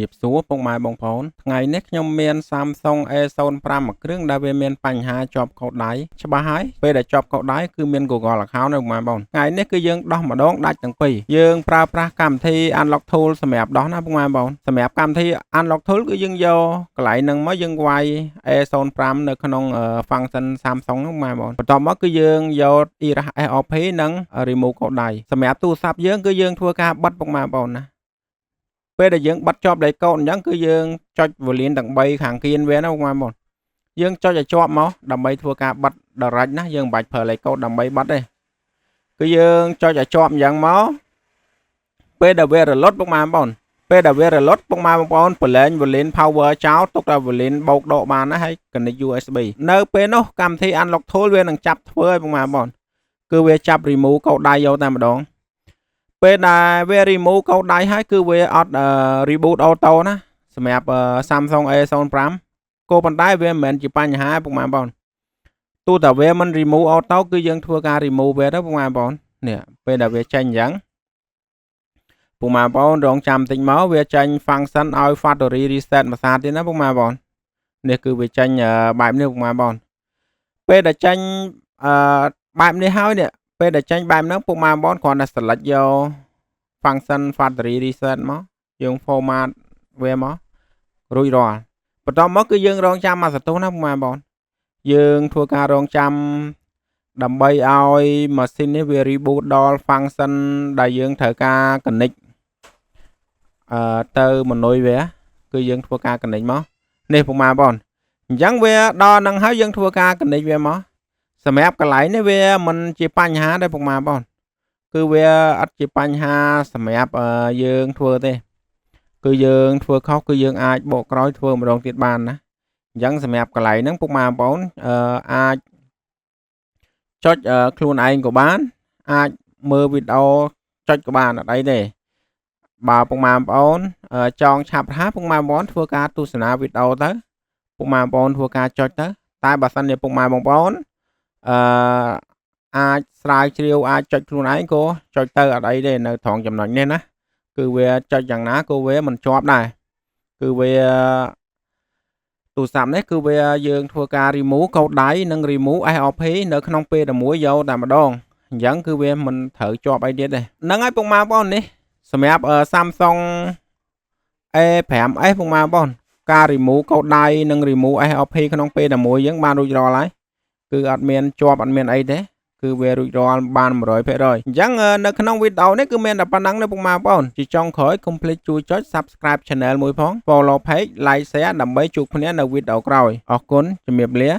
Miệp số bông mai bông phốn ngày nét nhom miền Samsung A05 mộtគ្រឿង ដែលវាមានបញ្ហាជាប់កោដដៃច្បាស់ហើយពេលដែលជាប់កោដដៃគឺមាន Google account នៅមកបងថ្ងៃនេះគឺយើងដោះម្ដងដាច់ទាំងពីរយើងប្រើប្រាស់កម្មវិធី Unlock Tool សម្រាប់ដោះណាបងសម្រាប់កម្មវិធី Unlock Tool គឺយើងយកកន្លែងហ្នឹងមកយើងវាយ A05 នៅក្នុង function Samsung ហ្នឹងបងបន្ទាប់មកគឺយើងយក Erase SOP និង remove កោដដៃសម្រាប់ទូរស័ព្ទយើងគឺយើងធ្វើការបិទបងណាពេលដែលយើងបិទជាប់ដៃកោដអញ្ចឹងគឺយើងចុច volume ទាំង3ខាងគៀនវាណាបងយើងចុចឲ្យជាប់មកដើម្បីធ្វើការបិទ direct ណាយើងមិនបាច់ប្រើលេខកូដដើម្បីបិទទេគឺយើងចុចឲ្យជាប់អញ្ចឹងមកពេលដែលវា reload បងពេលដែលវា reload បងប្អូនប្រឡែង volume power ចោលទុកតែ volume បោកដកបានណាហើយ connect USB នៅពេលនោះកម្មវិធី Unlock Tool វានឹងចាប់ធ្វើឲ្យបងគឺវាចាប់ remove កោដដៃយកតែម្ដងពេលដែលវា remove កោដដៃហើយគឺវាអត់ reboot auto ណាសម្រាប់ Samsung A05 ក៏ប៉ុន្តែវាមិនមែនជាបញ្ហាបងទោះតែវាមិន remove auto គឺយើងធ្វើការ remove វាទៅបងនេះពេលដែលវាចេញអញ្ចឹងបងរងចាំតិចមកវាចេញ function ឲ្យ factory reset មួយសាទៀតណាបងនេះគឺវាចេញបែបនេះបងពេលដែលចេញបែបនេះហើយនេះពេលដែលចេញបែបហ្នឹងបងគ្រាន់តែ select យក function factory reset មកយើង format វាមករួចរាល់បន្ទាប់មកគឺយើងរងចាំមកសន្ទុះណាបងយើងធ្វើការរងចាំដើម្បីឲ្យម៉ាស៊ីននេះវា reboot ដល់ function ដែលយើងត្រូវការ connect ទៅ menu វាគឺយើងធ្វើការ connect មកនេះបងអញ្ចឹងវាដល់នឹងហើយយើងធ្វើការ connect វាមកសម្រាប់កន្លែងនេះវាមិនជាបញ្ហាទេបងគឺវាអត់ជាបញ្ហាសម្រាប់យើងធ្វើទេគឺយើងធ្វើខុសគឺយើងអាចបកក្រោយធ្វើម្ដងទៀតបានណាអញ្ចឹងសម្រាប់កន្លែងហ្នឹងបងអាចចុចខ្លួនឯងក៏បានអាចមើលវីដេអូចុចក៏បានអត់អីទេបើបងចង់ឆាប់រហ័សបងធ្វើការទស្សនាវីដេអូទៅបងធ្វើការចុចទៅតែបើសិនជាបងអាចស្រាវជ្រាវអាចចុចខ្លួនឯងក៏ចុចទៅអត់អីទេនៅត្រង់ចំណុចនេះណាគឺវាចុចយ៉ាងណាក៏វាមិនជាប់ដែរគឺវាទូរស័ព្ទនេះគឺវាយើងធ្វើការ remove កោដដៃនិង remove SOP នៅក្នុងពេលតែមួយយកតែម្ដងអញ្ចឹងគឺវាមិនត្រូវជាប់អីទៀតទេហ្នឹងហើយបងនេះសម្រាប់ Samsung A5s បងការ remove កោដដៃនិង remove SOP ក្នុងពេលតែមួយយើងបានរួចរាល់ហើយគឺអត់មានជាប់អត់មានអីទេគឺវារួចរាល់បាន 100% អញ្ចឹងនៅក្នុងវីដេអូនេះគឺមានតែប៉ុណ្ណឹងទេបងជាចុងក្រោយកុំភ្លេចជួយចុច Subscribe Channel មួយផង Follow Page Like Share ដើម្បីជួបគ្នានៅវីដេអូក្រោយអរគុណជំរាបលា